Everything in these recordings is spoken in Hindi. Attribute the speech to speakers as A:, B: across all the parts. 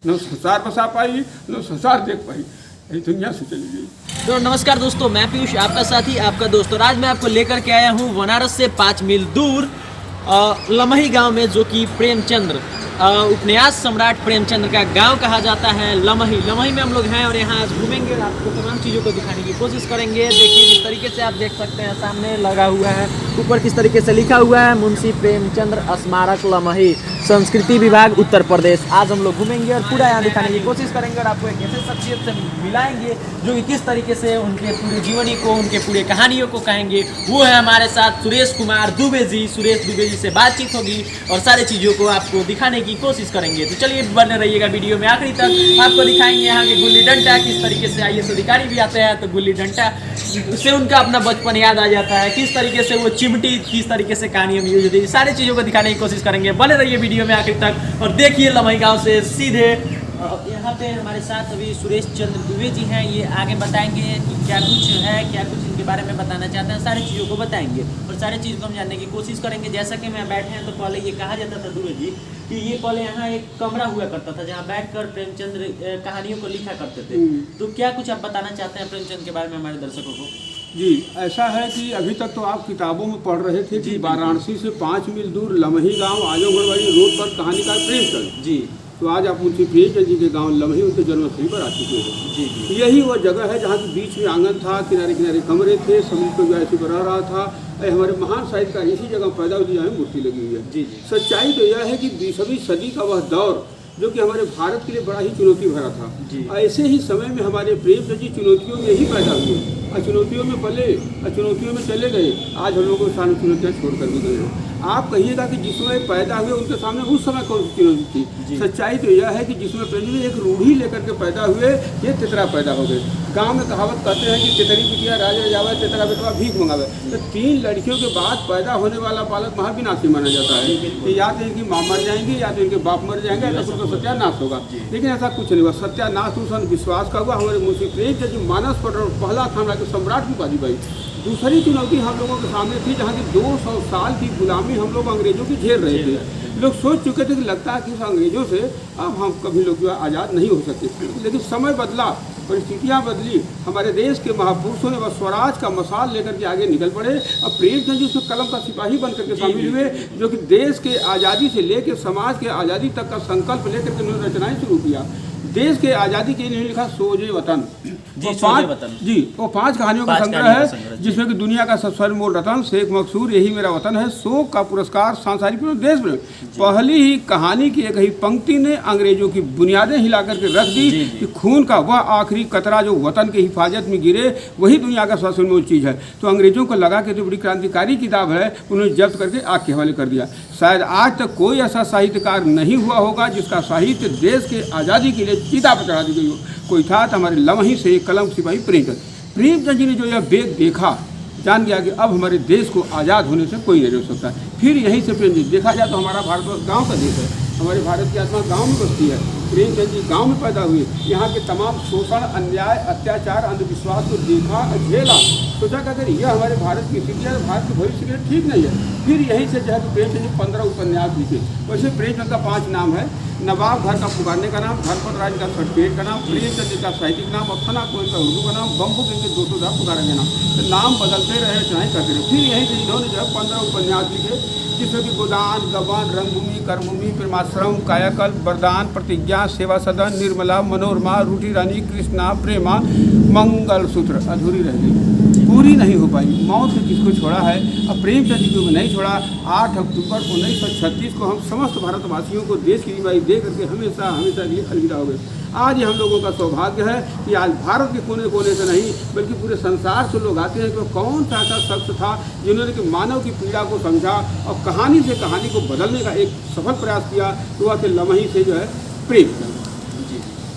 A: न संसार बसा पाई, न संसार देख पाई, यही दुनिया से चली गई।
B: तो नमस्कार दोस्तों, मैं पीयूष, आपका साथी, आपका दोस्त। और आज मैं आपको लेकर के आया हूँ बनारस से 5 मील दूर लमही गांव में, जो कि प्रेमचंद्र उपन्यास सम्राट प्रेमचंद्र का गांव कहा जाता है। लमही में हम लोग हैं और यहाँ आज घूमेंगे और आपको तमाम चीज़ों को दिखाने की कोशिश करेंगे। देखिए इस तरीके से आप देख सकते हैं, सामने लगा हुआ है, ऊपर किस तरीके से लिखा हुआ है, मुंशी प्रेमचंद्र स्मारक लमही, संस्कृति विभाग उत्तर प्रदेश। आज हम लोग घूमेंगे और पूरा यहाँ दिखाने की कोशिश करेंगे और आपको एक ऐसे शख्सियत से मिलाएंगे जो कि किस तरीके से उनके पूरे जीवनी को, उनके पूरे कहानियों को कहेंगे। वो है हमारे साथ सुरेश कुमार दुबे जी। सुरेश दुबे जी से बातचीत होगी और सारी चीज़ों को आपको दिखाने की कोशिश करेंगे। तो चलिए बने रहिएगा वीडियो में आखिरी तक। आपको दिखाएंगे यहाँ के गुल्ली डंडा, किस तरीके से IAS अधिकारी भी आते हैं तो गुल्ली डंडा से उनका अपना बचपन याद आ जाता है, किस तरीके से वो चिमटी, किस तरीके से कहानियों में यूज होती है, सारी चीज़ों को दिखाने की कोशिश करेंगे। बने रहिए वीडियो में आखिर तक और देखिए लमही गाँव से सीधे। यहाँ पे हमारे साथ अभी सुरेश चंद्र दुबे जी हैं। ये आगे बताएंगे कि क्या कुछ है, क्या कुछ इनके बारे में बताना चाहते हैं, सारी चीज़ों को बताएंगे और सारी चीज़ को हम जानने की कोशिश करेंगे। जैसा कि मैं बैठे हैं तो पहले ये कहा जाता था दुबे जी कि ये पहले यहाँ एक कमरा हुआ करता था जहाँ बैठकर प्रेमचंद्र कहानियों को लिखा करते थे। तो क्या कुछ आप बताना चाहते हैं प्रेमचंद्र के बारे में हमारे दर्शकों को?
A: जी, ऐसा है कि अभी तक तो आप किताबों में पढ़ रहे थे कि वाराणसी से 5 मील दूर लमही गांव, आजमगढ़ रोड पर कहानीकार प्रेमचंद जी। तो आज आप मुंशी प्रेमचंद जी के गांव लमही उनके जन्मस्थली पर आ चुके हैं। जी। यही वो जगह है जहाँ के बीच में आंगन था, किनारे किनारे कमरे थे, समुद्र को जो ऐसे बना रहा था। हमारे महान साहित्यकार इसी जगह पैदा हुई, जहाँ मूर्ति लगी हुई है। जी। सच्चाई तो यह है कि 20वीं सदी का वह दौर जो कि हमारे भारत के लिए बड़ा ही चुनौती भरा था, ऐसे ही समय में हमारे प्रेमचंद जी चुनौतियों में ही पैदा हुए, चुनौतियों में पले, चुनौतियों में चले गए। आज हम लोगों को सारी चुनौतियाँ छोड़ कर भी गए हैं। आप कहिएगा कि जिसमें पैदा हुए उनके सामने उस समय कौन सी चुनौती थी? सच्चाई तो यह है कि जिसमें प्रेमचंद जी एक रूढ़ी लेकर के पैदा हुए, ये तितरा पैदा हो गए। गांव में कहावत कहते हैं कि तितरी बिटिया राजा जावे, तितरा बेटवा भीख मंगावे। तो 3 लड़कियों के बाद पैदा होने वाला बालक महाविनाशी माना जाता है कि या तो इनकी माँ मर जाएंगी, या तो इनके बाप मर जाएंगे, या तो उनका सत्यानाश होगा। लेकिन ऐसा कुछ नहीं हुआ। सत्यानाश उस विश्वास का हुआ। हमारे मुंशी प्रेमचंद जी मानस पर पहला था कि सम्राट मुकाजी भाई। दूसरी चुनौती हम लोगों के सामने थी जहाँ की 200 साल की गुलामी हम लोग अंग्रेजों की झेल रहे थे। लोग सोच चुके थे कि लगता है कि इस अंग्रेजों से अब हम कभी लोग जो आज़ाद नहीं हो सकते। लेकिन समय बदला, परिस्थितियाँ बदली, हमारे देश के महापुरुषों ने बस स्वराज का मसाल लेकर के आगे निकल पड़े। अब प्रेमचंद जी उसमें कलम का सिपाही बन करके शामिल हुए, जो कि देश के आज़ादी से लेकर समाज के आज़ादी तक का संकल्प लेकर के उन्होंने रचनाएं शुरू किया। देश के आज़ादी के लिए लिखा सोजे वतन जी, वो 5 कहानियों का संग्रह है, जिसमें कि दुनिया का सबसे अनमोल रतन, शेख मकसूर, यही मेरा वतन है, शोक का पुरस्कार, सांसारिक देश में। पहली ही कहानी की एक ही पंक्ति ने अंग्रेजों की बुनियादें हिला करके रख दी कि खून का वह आखिरी कतरा जो वतन की हिफाजत में गिरे, वही दुनिया का सबसे अनमोल चीज़ है। तो अंग्रेजों को लगा कि तो बड़ी क्रांतिकारी किताब है, उन्होंने जब्त करके आग के हवाले कर दिया। शायद आज तक कोई ऐसा साहित्यकार नहीं हुआ होगा जिसका साहित्य देश के आज़ादी के लिए चिता पर चढ़ा दी गई हो। कोई था तो हमारे लमही से कलम सिपाही प्रेमचंद जी ने जो यह वेग देखा, जान गया कि अब हमारे देश को आज़ाद होने से कोई नहीं रोक सकता। फिर यहीं से प्रेमचंद जी, देखा जाए तो हमारा भारतवर्ष गांव का देश है, हमारे भारत की आत्मा गांव में बसती है। प्रेमचंद जी गांव में पैदा हुए, यहाँ के तमाम शोषण, अन्याय, अत्याचार, अंधविश्वास को देखा, झेला, सोचा कि अगर यह हमारे भारत की स्थिति है, भारत के भविष्य के लिए ठीक नहीं है। फिर यहीं से जो है प्रेमचंद जी 15 उपन्यास लिखे। वैसे प्रेमचंद का 5 नाम है: नवाब घर का पुकारने का नाम, धर्मपत राज का सर्टिफिकेट का नाम, प्रेमचंद जी का साहित्यिक नाम, अफसना कोई का उर्दू का नाम, बम्बू के 200 पुकारेंगे नाम। तो नाम बदलते रहे, रचनाएं करते रहे। फिर यहीं से इन्होंने जो है 15 उपन्यास लिखे, जिसमें कि गोदान, गबन, रंगभूमि, कर्मभूमि, प्रेमाश्रम, कायाकल्प, वरदान, प्रतिज्ञा, सेवा सदन, निर्मला, मनोरमा, रूठी रानी, कृष्णा, प्रेमा, मंगलसूत्र अधूरी रह गई, पूरी नहीं हो पाई। मौत ने किसको छोड़ा है? अब प्रेमचंद जी को नहीं छोड़ा। 8 अक्टूबर 1936 को हम समस्त भारतवासियों को देश की बीमारी दे करके हमेशा हमेशा लिए अलविदा हो गए। आज ये हम लोगों का सौभाग्य है कि आज भारत के कोने कोने से नहीं बल्कि पूरे संसार से लोग आते हैं कि कौन सा ऐसा शख्स था जिन्होंने कि मानव की पीड़ा को समझा और कहानी से कहानी को बदलने का एक सफल प्रयास किया। तो वह थे लमही से जो है प्रेमचंद।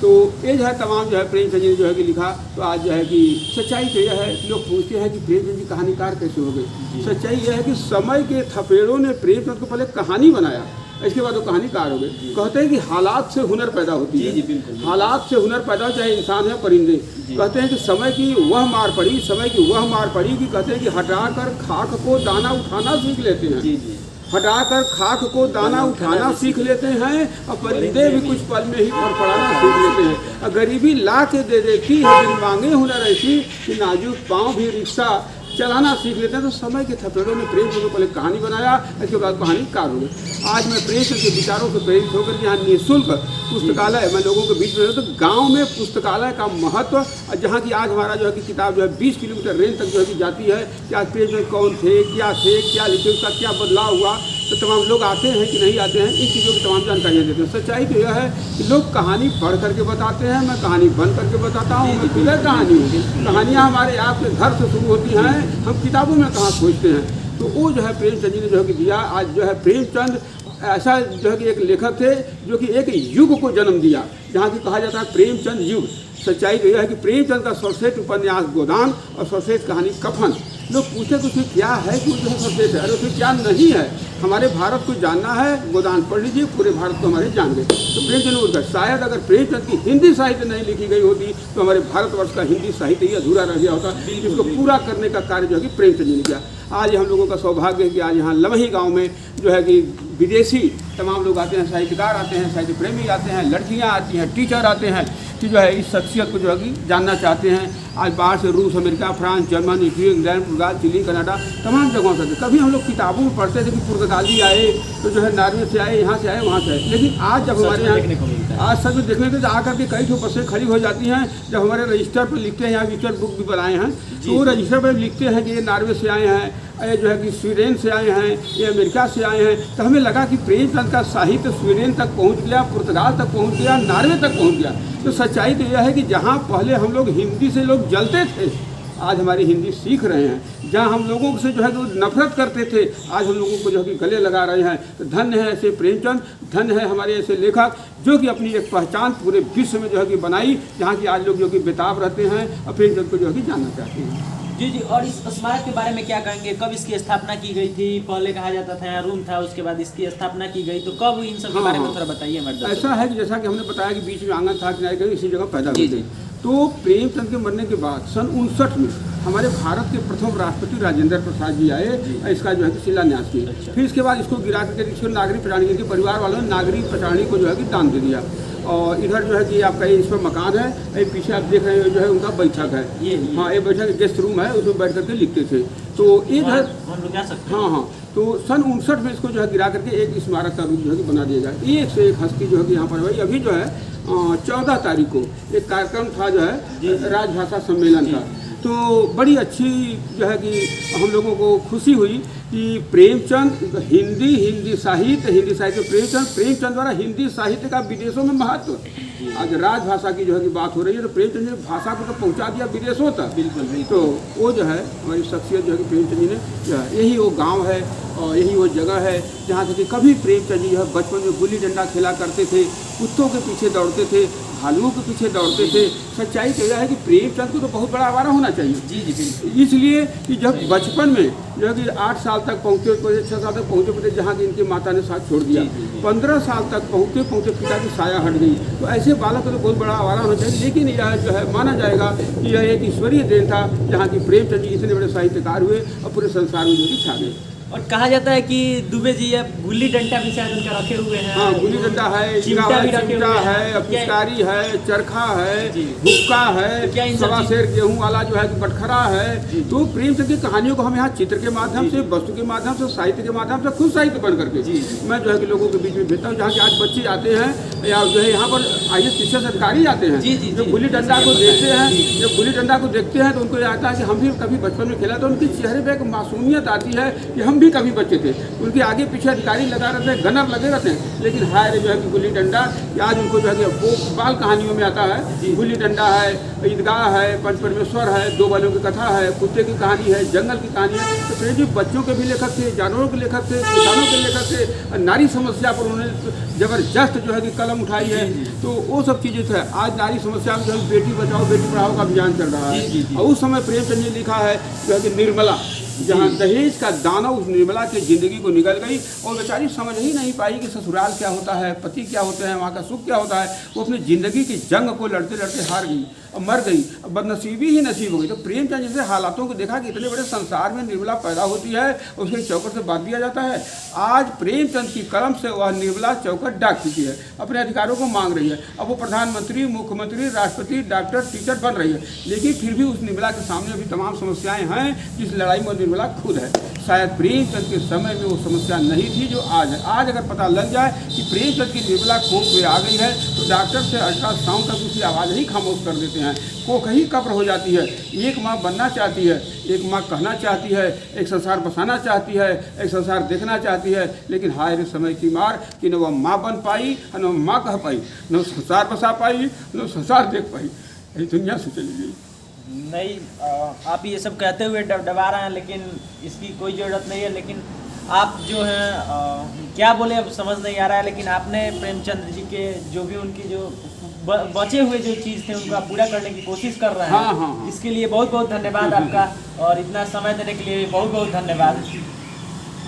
A: तो ये जो है तमाम जो है प्रेमचंद जी ने जो है कि लिखा। तो आज जो है कि सच्चाई तो यह है कि लोग पूछते हैं कि प्रेमचंद जी कहानीकार कैसे हो गए। सच्चाई यह है कि समय के थपेड़ों ने प्रेमचंद को पहले कहानी बनाया, इसके बाद वो कहानीकार हो गए। कहते हैं कि हालात से हुनर पैदा होती है। हालात से हुनर पैदा, चाहे इंसान है परिंदे। कहते हैं कि समय की वह मार पड़ी कि कहते हैं कि हटाकर खाक को दाना उठाना सीख लेते हैं। हटाकर खाक को दाना उठाना सीख लेते हैं और परिंदे भी कुछ पल में ही फड़फड़ाना सीख लेते हैं। और गरीबी ला के दे देती है, बिन मांगे हुनर ऐसी कि नाजुक पाँव भी रिक्शा चलाना सीख लेते हैं। तो समय के थपेड़ों ने प्रेमचंद को पहले कहानी बनाया, इसके बाद कहानी कार हो गई। आज मैं प्रेमचंद के विचारों से प्रेरित होकर के यहाँ निःशुल्क पुस्तकालय मैं लोगों के बीच में, तो गांव में पुस्तकालय का महत्व, और जहाँ की आज हमारा जो है कि किताब जो है 20 किलोमीटर रेंज तक जो है कि जाती है कि आज प्रेमचंद कौन थे, क्या लिखे, उसका क्या बदलाव हुआ, तो तमाम लोग आते हैं कि नहीं आते हैं, इन चीज़ों की तमाम जानकारियाँ देते हैं। सच्चाई तो यह है कि लोग कहानी पढ़ करके बताते हैं, मैं कहानी बन करके बताता हूँ, मैं किधर कहानी होगी। कहानियाँ हमारे आपके घर से शुरू होती हैं, हम किताबों में कहाँ खोजते हैं। तो वो जो है प्रेमचंद जी ने जो है कि दिया। आज जो है प्रेमचंद ऐसा जो है कि एक लेखक थे जो कि एक युग को जन्म दिया, जहाँ की कहा जाता है प्रेमचंद युग। सच्चाई तो यह है कि प्रेमचंद का सर्वश्रेष्ठ उपन्यास गोदान और सर्वश्रेष्ठ कहानी कफन। लोग पूछे कि उसमें क्या है कि उसमें सर्वश्रेष्ठ है, अरे उसमें क्या नहीं है। हमारे भारत को जानना है, गोदान पढ़ लीजिए, पूरे भारत को हमारे जान गए। तो प्रेमचंद उनका शायद अगर प्रेमचंद की हिंदी साहित्य नहीं लिखी गई होती तो हमारे भारतवर्ष का हिंदी साहित्य ही अधूरा रह गया होता, जिसको पूरा करने का कार्य जो है कि प्रेमचंद जी ने किया। आज हम लोगों का सौभाग्य है कि आज यहाँ लमही गाँव में जो है कि विदेशी तमाम लोग आते हैं, साहित्यकार आते हैं, साहित्य प्रेमी आते हैं, लड़कियाँ आती हैं, टीचर आते हैं कि जो है इस शख्सियत को जो है कि जानना चाहते हैं। आज बाहर से रूस, America, France, Germany, Italy, England, पुर्तगाल, चिली, कनाडा, तमाम जगहों से। कभी हम लोग किताबों में पढ़ते थे कि पुर्तगाली आए तो जो है नॉर्वे से आए, यहाँ से आए, वहाँ से आए, लेकिन आज जब हमारे यहाँ आज सच में देखने को आकर के कई ठो बसें खड़ी हो जाती हैं। जब हमारे रजिस्टर पर लिखते हैं, यहाँ विजिटर बुक भी बनाए हैं, तो वो रजिस्टर पर लिखते हैं कि ये नॉर्वे से आए हैं, ये जो है कि स्वीडन से आए हैं, ये अमेरिका से आए हैं। तो हमें लगा कि प्रेमचंद का साहित्य स्वीडन तक पहुंच गया, पुर्तगाल तक पहुंच गया, नॉर्वे तक पहुंच गया। तो सच्चाई तो यह है कि जहां पहले हम लोग हिंदी से लोग जलते थे, आज हमारी हिंदी सीख रहे हैं। जहां हम लोगों से जो है कि नफरत करते थे, आज हम लोगों को जो है कि गले लगा रहे हैं। तो धन्य है ऐसे प्रेमचंद, धन्य है हमारे ऐसे लेखक जो कि अपनी एक पहचान पूरे विश्व में जो है कि बनाई, जहाँ की आज लोग जो कि बेताब रहते हैं और प्रेमचंद को जो है कि जानना चाहते हैं।
B: जी जी। और इस स्मारक के बारे में क्या कहेंगे? कब इसकी स्थापना की गई थी? पहले कहा जाता था यहाँ रूम था, उसके बाद इसकी स्थापना की गई, तो कब इन सब के बारे में थोड़ा बताइए हमारे।
A: ऐसा है कि जैसा कि हमने बताया कि बीच में आंगन था, किनारे इसी जगह पैदा हुए थे। तो प्रेमचंद के मरने के बाद सन 59 में हमारे भारत के प्रथम राष्ट्रपति राजेंद्र प्रसाद जी आए, इसका जो है कि शिलान्यास किया। फिर इसके बाद इसको गिरा करके इसको नागरिक पचानी के परिवार वालों ने नागरिक पचानी को जो है कि दान दे दिया। और इधर जो है कि आपका इस पर मकान है, ये पीछे आप देख रहे हैं जो है उनका बैठक है, हाँ ये बैठक गेस्ट रूम है, उसमें बैठ करके लिखते थे। तो इधर हाँ, तो सन 59 में इसको जो है गिरा करके एक स्मारक का रूप जो है कि बना दिया जाए। एक से एक हस्ती जो है कि यहाँ पर भाई अभी जो है 14 तारीख को एक कार्यक्रम था जो है राजभाषा सम्मेलन का। तो बड़ी अच्छी जो है कि हम लोगों को खुशी हुई कि प्रेमचंद हिंदी साहित्य प्रेमचंद द्वारा हिंदी साहित्य का विदेशों में महत्व। आज राजभाषा की जो है कि बात हो रही है, तो प्रेमचंद ने भाषा को तो पहुंचा दिया विदेशों तक। बिल्कुल। तो वो जो है हमारी शख्सियत जो है कि प्रेमचंद जी ने जो है, यही वो गांव है और यही वो जगह है जहाँ से कि कभी प्रेमचंद जी जो है बचपन में गुल्ली डंडा खेला करते थे, कुत्तों के पीछे दौड़ते थे, भालुओं के पीछे दौड़ते थे। सच्चाई तो यह है कि प्रेमचंद को तो बहुत बड़ा आवारा होना चाहिए। जी जी। इसलिए कि जब बचपन में जो है कि 8 साल तक पहुँचे, 6 साल तक पहुँचे, जहाँ की इनकी माता ने साथ छोड़ दिया, 15 साल तक पहुँचे पिता की साया हट गई। तो ऐसे बालक को तो बहुत बड़ा आवारा होना चाहिए। लेकिन यह जो है माना जाएगा कि यह एक ईश्वरीय देन था, जहाँ की प्रेमचंद जी इतने बड़े साहित्यकार हुए और पूरे संसार में जो कि छा गए।
B: और कहा जाता है कि दुबे जी अब गुल्ली डंडा भी शायद उनका रखे हुए हैं।
A: हाँ, गुल्ली डंडा है, चिमटा है, पिचकारी है, चरखा है, हुक्का है, सवा शेर गेहूं वाला जो है कि बटखरा है। तो प्रेमचंद की कहानियों को हम यहाँ चित्र के माध्यम से, वस्तु के माध्यम से, साहित्य के माध्यम से, खुद साहित्य बन करके मैं जो है कि लोगों के बीच में भेजता हूँ। जहाँ के आज बच्चे आते हैं या जो है यहाँ पर IAS PCS अधिकारी आते हैं, जो गुल्ली डंडा को देखते हैं, जब गुल्ली डंडा को देखते हैं तो उनको यह आता है कि हम भी कभी बचपन में खेला, तो उनके चेहरे पर एक मासूमियत आती है कि हम भी कभी बच्चे थे। उनके आगे पीछे अधिकारी लगा रहते हैं, गनर लगे रहते हैं, लेकिन हाय जो है कि गुल्ली डंडा आज उनको जो है कि वो बाल कहानियों में आता है। गुल्ली डंडा है, ईदगाह है, पंच परमेश्वर है, 2 बैलों की कथा है, कुत्ते की कहानी है, जंगल की कहानी है। तो प्रेम जी बच्चों के भी लेखक थे, जानवरों के लेखक थे, किसानों के लेखक थे। नारी समस्या पर उन्होंने जबरदस्त जो है कि कलम उठाई है। तो वो सब चीज़ें थे। आज नारी समस्या में जो है बेटी बचाओ बेटी पढ़ाओ का अभियान चल रहा है। और उस समय प्रेमचंद ने लिखा है जो है कि निर्मला जहाँ दहेज का दाना उस निर्मला की जिंदगी को निकल गई और बेचारी समझ ही नहीं पाई कि ससुराल क्या होता है, पति क्या होते हैं, वहाँ का सुख क्या होता है। वो अपनी ज़िंदगी की जंग को लड़ते लड़ते हार गई और मर गई, अब बदनसीबी ही नसीब हो गई। तो प्रेमचंद जैसे हालातों को देखा कि इतने बड़े संसार में निर्मला पैदा होती है, उसके चौकट से बांध दिया जाता है। आज प्रेमचंद की कलम से वह निर्मला चौकट डाक चुकी है, अपने अधिकारों को मांग रही है। अब वो प्रधानमंत्री, मुख्यमंत्री, राष्ट्रपति, डॉक्टर, टीचर बन रही है, लेकिन फिर भी उस निर्मला के सामने अभी तमाम समस्याएं हैं जिस लड़ाई में निर्मला खुद है। शायद प्रेमचंद के समय में वो समस्या नहीं थी जो आज है। आज अगर पता लग जाए कि प्रेमचंद की निर्मला कोख में आ गई है तो डॉक्टर से अल्ट्रासाउंड तक उसकी आवाज़ ही खामोश कर देते हैं, कोख ही कब्र हो जाती है। एक माँ बनना चाहती है, एक माँ कहना चाहती है, एक संसार बसाना चाहती है, एक संसार देखना चाहती है, लेकिन हाय रे समय की मार कि न वह माँ बन पाई, न वह माँ कह पाई, न संसार बसा पाई, न संसार देख पाई, ये दुनिया से चली गई।
B: नहीं, आप ये सब कहते हुए डबडबा रहे हैं, लेकिन इसकी कोई ज़रूरत नहीं है। लेकिन आप जो हैं क्या बोले अब समझ नहीं आ रहा है, लेकिन आपने प्रेमचंद जी के जो भी उनकी जो बचे हुए जो चीज़ थे उनको आप पूरा करने की कोशिश कर रहे हैं।
A: हाँ।
B: इसके लिए बहुत बहुत धन्यवाद आपका, और इतना समय देने के लिए बहुत बहुत धन्यवाद।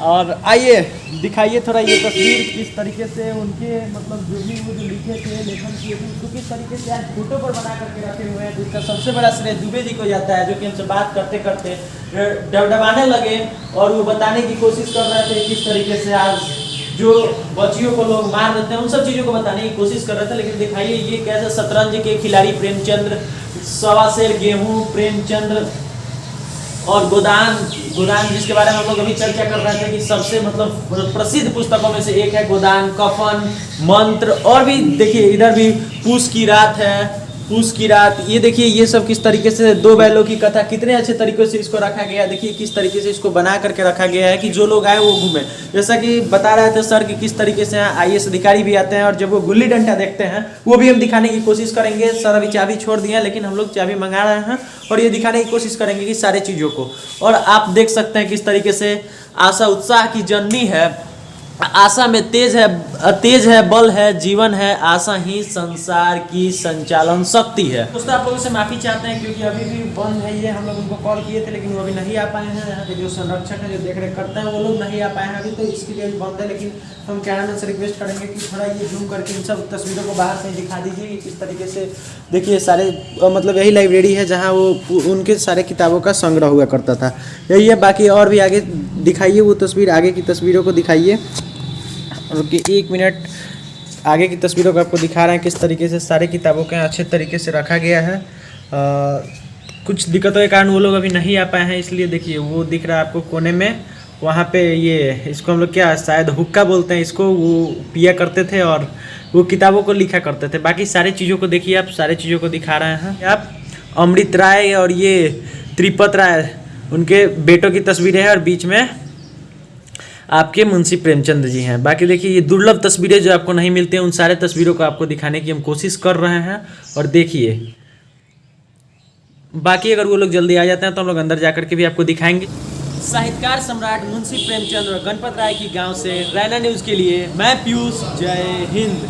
B: और आइए दिखाइए थोड़ा ये तस्वीर, किस तरीके से उनके मतलब जो भी वो जो लिखे थे, लेखन किए थे, उसको किस तरीके से आज फोटो पर बना करके रखे हुए हैं, जिसका सबसे बड़ा श्रेय दुबे जी को जाता है, जो कि हमसे बात करते करते डबडबाने लगे और वो बताने की कोशिश कर रहे थे किस तरीके से आज जो बच्चियों को लोग मार देते हैं उन सब चीज़ों को बताने की कोशिश कर रहे थे। लेकिन दिखाइए ये कैसे शतरंज के खिलाड़ी प्रेमचंद्र, सवा सेर गेहूँ प्रेमचंद्र, और गोदान जिसके बारे में हम लोग अभी चर्चा कर रहे थे कि सबसे मतलब प्रसिद्ध पुस्तकों में से एक है गोदान, कफन, मंत्र, और भी देखिए इधर भी पूस की रात है, पूस की रात। ये देखिए ये सब किस तरीके से दो बैलों की कथा कितने अच्छे तरीके से इसको रखा गया है। देखिए किस तरीके से इसको बना करके रखा गया है कि जो लोग आए वो घूमे। जैसा कि बता रहे थे सर कि किस तरीके से IAS अधिकारी भी आते हैं और जब वो गुल्ली डंडा देखते हैं वो भी हम दिखाने की कोशिश करेंगे। सर अभी चाबी छोड़ दिए हैं, लेकिन हम लोग चाबी मंगा रहे हैं और ये दिखाने की कोशिश करेंगे कि सारे चीज़ों को। और आप देख सकते हैं किस तरीके से आशा उत्साह की जननी है, आशा में तेज है, बल है, जीवन है, आशा ही संसार की संचालन शक्ति है। दोस्तों आप लोगों से माफ़ी चाहते हैं क्योंकि अभी भी बंद है ये, हम लोग उनको कॉल किए थे लेकिन वो अभी नहीं आ पाए हैं। यहाँ के जो संरक्षक है, जो देख रेख करते हैं, वो लोग नहीं आ पाए हैं अभी, तो इसके लिए बंद है। लेकिन हम कैमरामैन से रिक्वेस्ट करेंगे कि थोड़ा ये जूम करके इन सब तस्वीरों को बाहर से दिखा दीजिए कि किस तरीके से। देखिए सारे मतलब यही लाइब्रेरी है जहाँ वो उनके सारे किताबों का संग्रह हुआ करता था, यही है। बाकी और भी आगे दिखाइए वो तस्वीर, आगे की तस्वीरों को दिखाइए। रुकिए 1 मिनट, आगे की तस्वीरों को आपको दिखा रहे हैं किस तरीके से सारे किताबों के अच्छे तरीके से रखा गया है। कुछ दिक्कतों के कारण वो लोग अभी नहीं आ पाए हैं, इसलिए देखिए वो दिख रहा है आपको कोने में, वहाँ पे ये इसको हम लोग क्या शायद हुक्का बोलते हैं इसको, वो पिया करते थे और वो किताबों को लिखा करते थे। बाकी सारी चीज़ों को देखिए आप, सारे चीज़ों को दिखा रहे हैं आप। अमृत राय और ये त्रिपत राय उनके बेटों की तस्वीरें हैं और बीच में आपके मुंशी प्रेमचंद जी हैं। बाकी देखिए ये दुर्लभ तस्वीरें जो आपको नहीं मिलती हैं, उन सारे तस्वीरों को आपको दिखाने की हम कोशिश कर रहे हैं। और देखिए बाकी अगर वो लोग जल्दी आ जाते हैं तो हम लोग अंदर जाकर के भी आपको दिखाएंगे। साहित्यकार सम्राट मुंशी प्रेमचंद और गणपत राय की गांव से रैना न्यूज़ के लिए मैं पीयूष, जय हिंद।